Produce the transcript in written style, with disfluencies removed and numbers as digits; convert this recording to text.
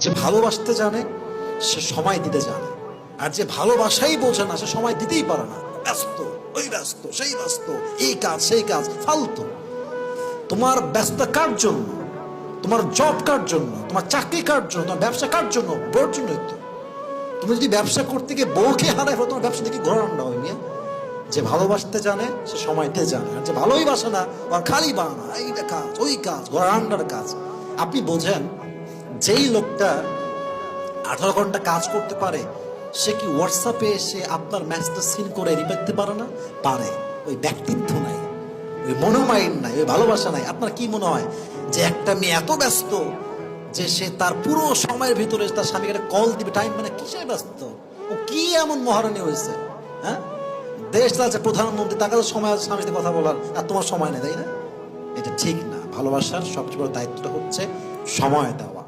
যে ভালোবাসতে জানে সে সময় দিতে জানে, আর যে ভালোবাসাই বোঝে না সে সময় দিতেই পারে না। ব্যস্ত, ওই ব্যস্ত, সেই ব্যস্ত, এই কাজ সেই কাজ, ফালতু। তোমার ব্যস্ত কার জন্য? তোমার জব কার জন্য? তোমার চাকরি কার জন্য? তোমার ব্যবসা কার জন্য? বউর জন্যই তো। তুমি যদি ব্যবসা করতে গিয়ে বউকে হারাই ফেলো, তোমার ব্যবসা থেকে ঘোরা রান্না হয় মিয়া। যে ভালোবাসতে জানে সে সময় দিতে জানে, আর যে ভালোই বাসে না আর খালি বানা, এইটা কাজ ওই কাজ, ঘোরা রান্নার কাজ। আপনি বোঝেন যেই লোকটা 18 ঘন্টা কাজ করতে পারে সে কি হোয়াটসঅ্যাপে এসে আপনার ম্যাচটা সিন করে রিপ্লাই দিতে পারে না? পারে। ওই ব্যক্তিত্ব নাই, ওই মনোমাইন্ড নাই, ওই ভালোবাসা নাই। আপনার কি মনে হয় যে একটা মেয়ে এত ব্যস্ত যে সে তার পুরো সময়ের ভিতরে তার স্বামীকে কল দিবে? টাইম মানে কিসে ব্যস্ত? ও কি এমন মহারানী হয়েছে? হ্যাঁ, দেশ আছে প্রধানমন্ত্রী, তার কাছে সময় আছে স্বামীর সাথে কথা বলার, আর তোমার সময় নেই, তাই না? এটা ঠিক না। ভালোবাসার সবচেয়ে বড় দায়িত্বটা হচ্ছে সময় দেওয়া।